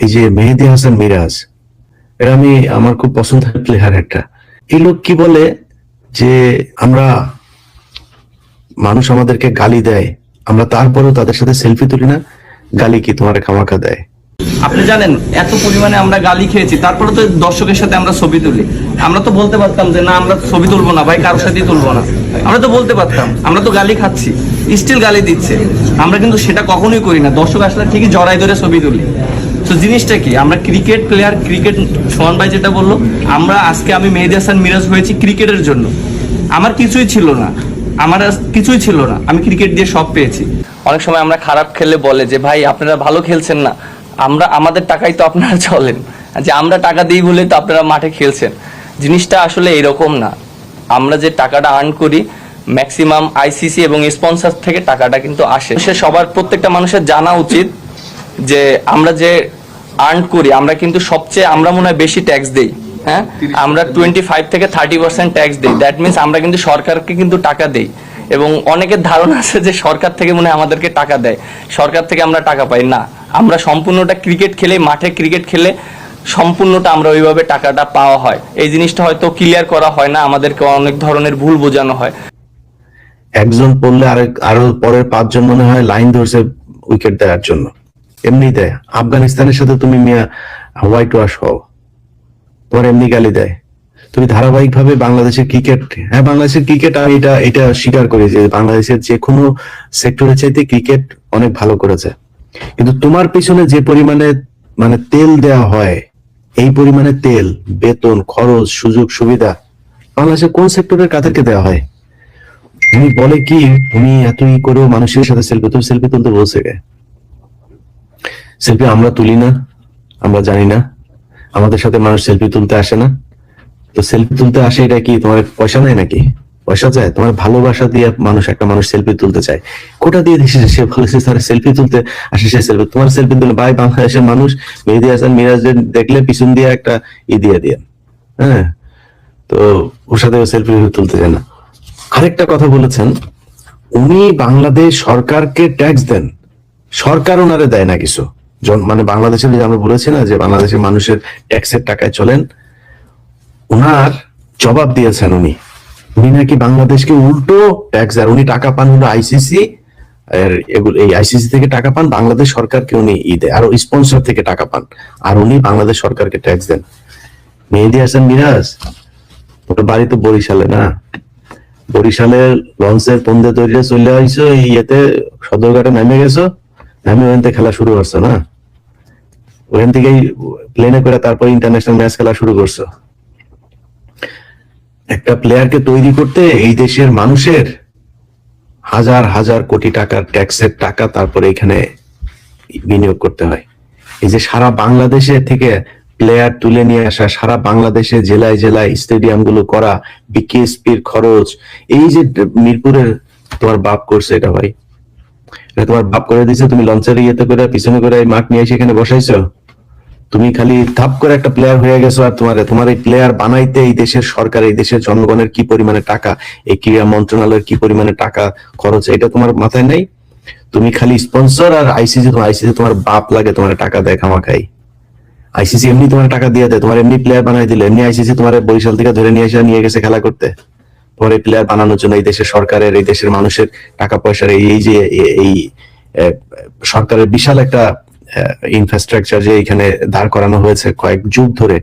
এই যে মেহেদী হাসান মিরাজ, এরা আমার খুব পছন্দের প্লেয়ার একটা। এই লোক কি বলে যে আমরা মানুষ আমাদেরকে গালি দেয়, আমরা তারপরেও তাদের সাথে সেলফি তুলি না, গালি কি তোমার খামাখা দেয়? আপনি জানেন এত পরিমাণে আমরা গালি খেয়েছি, তারপরে তো দর্শকের সাথে আমরা ছবি তুলি। আমরা তো বলতে পারতাম যে না আমরা ছবি তুলবো না ভাই, কারোর সাথেই তুলবো না, আমরা তো বলতে পারতাম। আমরা তো গালি খাচ্ছি, স্টিল গালি দিচ্ছে, আমরা কিন্তু সেটা কখনোই করি না। দর্শক আসলে ঠিকই জড়াই ধরে ছবি তুলি। তো জিনিসটা কি, আমরা ক্রিকেট প্লেয়ার, ক্রিকেট সোহান ভাই যেটা বললো, আমি মেহেদী হাসান মিরাজ হয়েছি ক্রিকেটের জন্য। আমার কিছুই ছিল না, কিছুই ছিল না, আমি ক্রিকেট দিয়ে সব পেয়েছি। অনেক সময় আমরা খারাপ খেললে বলে যে ভাই আপনারা ভালো খেলছেন না, আমাদের টাকাই তো আপনারা চলেন, যে আমরা টাকা দিই বলে তো আপনারা মাঠে খেলছেন। জিনিসটা আসলে এরকম না। আমরা যে টাকাটা আর্ন করি ম্যাক্সিমাম আইসিসি এবং স্পন্সর থেকে টাকাটা কিন্তু আসে। সে সবার, প্রত্যেকটা মানুষের জানা উচিত যে আমরা যে আর্ন করি, আমরা কিন্তু সবচেয়ে আমরা মনে হয় বেশি ট্যাক্স দেই। হ্যাঁ, আমরা 25 থেকে 30% ট্যাক্স দিই। দ্যাট মিনস আমরা কিন্তু সরকারকে কিন্তু টাকা দেই। এবং অনেকের ধারণা আছে যে সরকার থেকে মনে হয় আমাদেরকে টাকা দেয়, সরকার থেকে আমরা টাকা পাই না। আমরা সম্পূর্ণটা ক্রিকেট খেলে, মাঠে ক্রিকেট খেলে সম্পূর্ণটা আমরা ওইভাবে টাকাটা পাওয়া হয়। এই জিনিসটা হয়তো ক্লিয়ার করা হয় না, আমাদেরকে অনেক ধরনের ভুল বোঝানো হয়। একজন পড়লে আরো পরের 5 জন মনে হয় লাইন ধরছে উইকেট দেওয়ার জন্য, এমনি দেয়। আফগানিস্তানের সাথে তুমি মিয়া হোয়াইট ওয়াশ হও, তোমার এমনি গালি দেয়। তুমি ধারাবাহিক ভাবে বাংলাদেশের ক্রিকেট, হ্যাঁ বাংলাদেশের ক্রিকেট, আমি এটা স্বীকার করি যে বাংলাদেশের যে কোনো সেক্টরের চাইতে ক্রিকেট অনেক ভালো করেছে। কিন্তু তোমার পিছনে যে পরিমাণে মানে তেল দেওয়া হয়, এই পরিমাণে তেল, বেতন, খরচ, সুযোগ সুবিধা বাংলাদেশের কোন সেক্টরের কাদেরকে দেওয়া হয়? উনি বলে কি উনি এতই করেও মানুষের সাথে সেলফি তুলতে বলছে কে? সেলফি আমরা তুলি না, আমরা জানি না, আমাদের সাথে মানুষ সেলফি তুলতে আসে না। তো সেলফি তুলতে আসে, এটা কি তোমার পয়সা নেয় নাকি? পয়সা চায়? তোমার ভালোবাসা দিয়ে একটা মানুষ সেলফি তুলতে চায়, কোটা দিয়ে দিচ্ছে। সে বলেছে তার সেলফি তুলতে আসে, সে সেলফি, তোমার সেলফি তুলে ভাই বাংলাদেশের মানুষ মেহেদী হাসান মিরাজের দেখলে পিছন দিয়ে একটা দিয়ে হ্যাঁ, তো ওর সাথে সেলফি তুলতে চায় না। আরেকটা কথা বলেছেন, উনি বাংলাদেশ সরকারকে ট্যাক্স দেন, সরকার ওনারে দেয় না কিছু। মানে বাংলাদেশের যে আমরা বলেছি না যে বাংলাদেশের মানুষের ট্যাক্সের টাকায় চলেন, ওনার জবাব দিয়েছেন উনি নাকি বাংলাদেশকে উল্টো ট্যাক্স দেয়। উনি টাকা পান হলো আইসিসি, এই আইসিসি থেকে টাকা পান, বাংলাদেশ সরকারকে উনি দেয়, আর স্পন্সর থেকে টাকা পান, আর উনি বাংলাদেশ সরকারকে ট্যাক্স দেন। মেহেদী হাসান মিরাজ, ওটা বাড়ি তো বরিশালে না, বরিশালের লঞ্চের পন্দে তৈরি চলে আইসো, ইয়েতে সদরঘাটে নেমে গেছো, নামে ওখান থেকে খেলা শুরু করছো না, ওখান থেকেই প্লেনে করে তারপর ইন্টারন্যাশনাল ম্যাচ খেলা শুরু করছো। একটা প্লেয়ারকে তৈরি করতে এই দেশের মানুষের হাজার হাজার কোটি টাকার ট্যাক্সের টাকা তারপরে এখানে বিনিয়োগ করতে হয়। এই যে সারা বাংলাদেশে থেকে প্লেয়ার তুলে নিয়ে আসা, সারা বাংলাদেশে জেলায় জেলায় স্টেডিয়াম গুলো করা, বিকেএসপির খরচ, এই যে মিরপুরের তোমার বাপ করছে, এটা ভাই এটা তোমার বাপ করে দিছে। তুমি লঞ্চের ইয়েতে করে পিছনে করে মাঠ নিয়ে এসে এখানে বসাইছো, তুমি খালি ধাপ করে একটা প্লেয়ার হয়ে গেছো। আর তোমার এই প্লেয়ার বানাইতে এই দেশের সরকার, এই দেশের জনগণের কি পরিমাণে টাকা, এই ক্রীড়া মন্ত্রণালয়ের কি পরিমাণে টাকা খরচ, এটা তোমার মাথায় নেই। তুমি খালি স্পন্সর আর আইসিসি তোমার বাপ লাগে, তোমার টাকা দেয় খামাখাই। আইসিসি এমনি তোমার টাকা দিয়ে দেয়, তোমার এমনি প্লেয়ার বানাই দিলে, এমনি আইসিসি তোমার বরিশাল থেকে ধরে নিয়ে গেছে খেলা করতে। তোমার এই প্লেয়ার বানানোর জন্য এই দেশের সরকারের, এই দেশের মানুষের টাকা পয়সার এই সরকারের বিশাল একটা ইনফ্রাস্ট্রাকচার যে এখানে দাঁড় করানো হয়েছে কয়েক যুগ ধরে,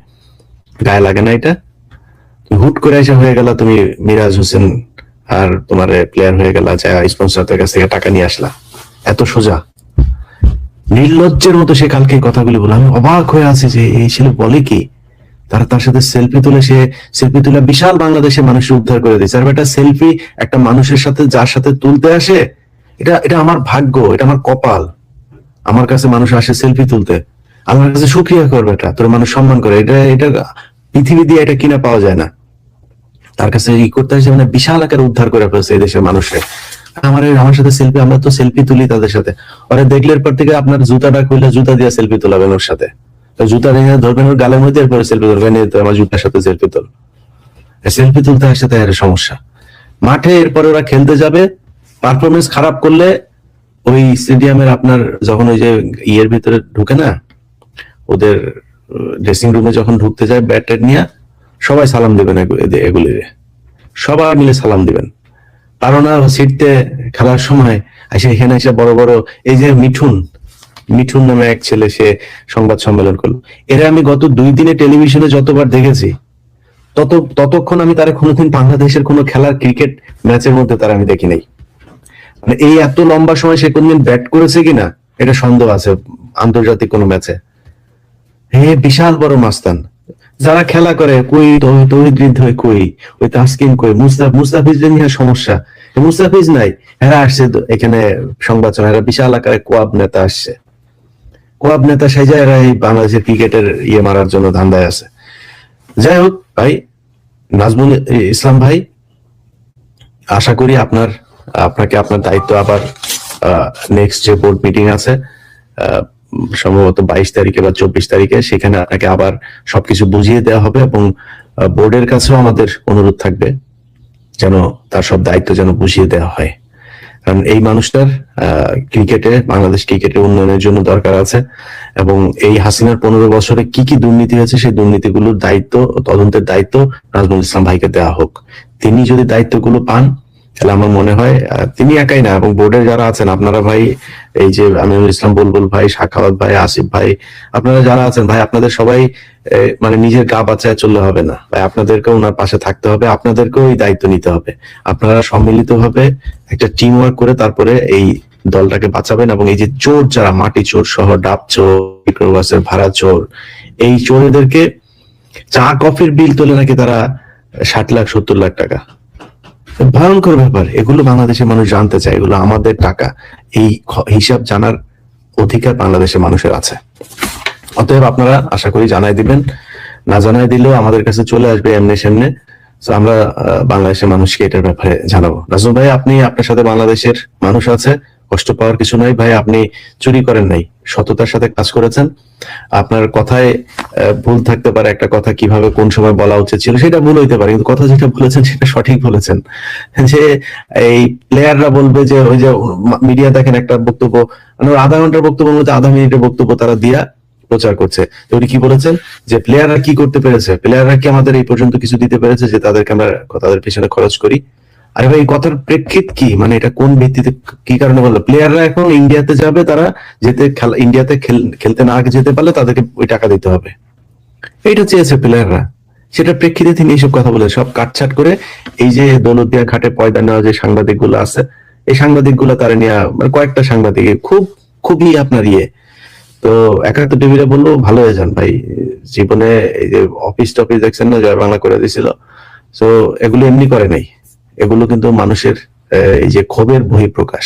গায়ে লাগে না এটা? হুট করে এসে হয়ে গেল তুমি মিরাজ হোসেন আর তোমার প্লেয়ার হয়ে গেল, যা স্পন্সরদের কাছ থেকে টাকা নিয়ে আসলা, এত সোজা। নির্লজ্জের মতো সে কালকে কথাগুলি বলে, আমি অবাক হয়ে আছি যে এই ছেলে বলে কি। তার সাথে সেলফি তুলে বিশাল বাংলাদেশের মানুষের উদ্ধার করে দিয়েছে। আর একটা সেলফি একটা মানুষের সাথে যার সাথে তুলতে আসে, এটা আমার ভাগ্য, এটা আমার কপাল। আমার কাছে মানুষ আসে সেলফি তুলতে, আমার কাছে শুকরিয়া করবে, এটা তোর মানুষ সম্মান করে, এটা পৃথিবী দিয়ে এটা কিনা পাওয়া যায় না। তার কাছে করতে আসে, মানে বিশাল আকারে উদ্ধার করে ফেলছে এই দেশের মানুষের। আমার সাথে সেলফি, আমরা তো সেলফি তুলি তাদের সাথে। ওরা দেখলে পর থেকে আপনার জুতাটা খুললে জুতা দিয়ে সেলফি তোলাবেন ওর সাথে, জুতা নিয়ে ধরবেন ওর গালের মধ্যে, এরপরে সেলফি তুলবেন, আমার জুতার সাথে সেলফি তুল। সেলফি তুলতে আসে তাই সমস্যা। মাঠে এরপরে ওরা খেলতে যাবে, পারফরমেন্স খারাপ করলে ওই স্টেডিয়ামের আপনার যখন ওই যে ইয়ের ভিতরে ঢুকে না, ওদের ড্রেসিং রুমে যখন ঢুকতে যায় ব্যাট ট্যাট নিয়ে, সবাই সালাম দিবেন এগুলি, সবাই মিলে সালাম দিবেন। কারণ সিটতে খেলার সময় এসে এখানে এসে বড় বড় এই যে মিঠুন নামে এক ছেলে, সে সংবাদ সম্মেলন করলো। এরা আমি গত 2 দিনে টেলিভিশনে যতবার দেখেছি, ততক্ষণ আমি তারা কোনোদিন বাংলাদেশের কোনো খেলার ক্রিকেট ম্যাচের মধ্যে তারা আমি দেখি নাই। মানে এই এত লম্বা সময় সে কোনদিন ব্যাট করেছে কিনা এটা সন্দেহ আছে আন্তর্জাতিক কোনো ম্যাচে। বিশাল বড় মাস্তান। যারা খেলা করে কই তৌহিদ হৃদয়, কই ওই তাসকিন, কই মুস্তাফিজদের নিয়ে সমস্যা, মুস্তাফিজ নাই। এরা আসছে এখানে সংবাদ, এরা বিশাল আকারে কোয়াব নেতা আসছে, কোয়াব নেতা সাইজা এরা এই বাংলাদেশের ক্রিকেটের মারার জন্য ধান্দায় আছে। যাই হোক ভাই, নাজমুল ইসলাম ভাই, আশা করি আপনাকে আপনার দায়িত্ব আবার নেক্সট যে বোর্ড মিটিং আছে সম্ভবত 22 তারিখে বা 24 তারিখে, সেখানে আপনাকে আবার সবকিছু বুঝিয়ে দেওয়া হবে এবং বোর্ডের কাছেও আমাদের অনুরোধ থাকবে যেন তার সব দায়িত্ব যেন বুঝিয়ে দেওয়া হয়। কারণ এই মানুষটার বাংলাদেশ ক্রিকেটের উন্নয়নের জন্য দরকার আছে, এবং এই হাসিনার 15 বছরে কি কি দুর্নীতি হয়েছে সেই দুর্নীতিগুলোর দায়িত্ব, তদন্তের দায়িত্ব নাজমুল ইসলাম ভাইকে দেওয়া হোক। তিনি যদি দায়িত্বগুলো পান তাহলে আমার মনে হয় তিনি একাই না, এবং বোর্ডের যারা আছেন আপনারা ভাই, এই যে আমিনুল ইসলাম বুলবুল ভাই, সাখাওয়াত ভাই, আসিফ ভাই, আপনারা যারা আছেন ভাই, আপনাদের সবাই মানে নিজের গা বাঁচায় চললে হবে না ভাই, আপনাদেরকেও ওনার পাশে থাকতে হবে, আপনাদেরকেও এই দায়িত্ব নিতে হবে। আপনারা সম্মিলিতভাবে একটা টিম ওয়ার্ক করে তারপরে এই দলটাকে বাঁচাবেন। এবং এই যে চোর যারা, মাটি চোর সহ ডাব চোর, মাইক্রোবাসের ভাড়া চোর, এই চোরদেরকে চা কফির বিল তোলে নাকি তারা 60 লাখ 70 লাখ টাকা, ভয়ঙ্কর ব্যাপার। এগুলো বাংলাদেশের মানুষ জানতে চায়, এগুলো আমাদের টাকা। এই হিসাব জানার অধিকার বাংলাদেশের মানুষের আছে। অতএব আপনারা আশা করি জানাই দিবেন, না জানাই দিলেও আমাদের কাছে চলে আসবে এমনি সামনে, আমরা বাংলাদেশের মানুষকে এটার ব্যাপারে জানাবো। নাজমুল ভাই, আপনার সাথে বাংলাদেশের মানুষ আছে, কষ্ট পাওয়ার কিছু নাই ভাই। আপনি চুরি করেন নাই, সততার সাথে কাজ করেছেন। আপনার কথায় ভুল থাকতে পারে, একটা কথা কিভাবে কোন সময় বলা উচিত ছিল সেটা ভুল হইতে পারে, কিন্তু কথা যেটা বলেছেন সেটা সঠিক বলেছেন। যে এই প্লেয়াররা বলবে যে ওই যে মিডিয়া দেখেন একটা বক্তব্য, মানে আধা ঘন্টার বক্তব্যের মধ্যে আধা মিনিটের বক্তব্য তারা দিয়া প্রচার করছে। তো উনি কি বলেছেন যে প্লেয়াররা কি করতে পেরেছে, প্লেয়াররা কি আমাদের এই পর্যন্ত কিছু দিতে পেরেছে যে তাদেরকে আমরা তাদের পেছনে খরচ করি? আরে ভাই, কথার প্রেক্ষিত কি, মানে এটা কোন ভিত্তিতে কি কারণে বললো? প্লেয়াররা এখন ইন্ডিয়াতে যাবে, তারা ইন্ডিয়াতে খেলতে না যেতে পারলে তাদেরকে ওই টাকা দিতে হবে, এইটা চেয়েছে প্লেয়াররা। সেটা প্রেক্ষিতে তিনি এইসব কথা বলে সব কাটছাট করে এই যে দৌলতদিয়া ঘাটে পয়দা নেওয়া যে সাংবাদিক গুলো আছে, এই সাংবাদিক গুলো তারা নিয়ে, মানে কয়েকটা সাংবাদিক খুবই আপনার তো একাত্তর টিভিটা বললো ভালো হয়ে যান ভাই, জীবনে এই যে অফিস টফিস দেখছেন না, জয় বাংলা করে দিছিল, তো এগুলো এমনি করে নাই, এগুলো কিন্তু মানুষের এই যে ক্ষোভের বহিঃপ্রকাশ।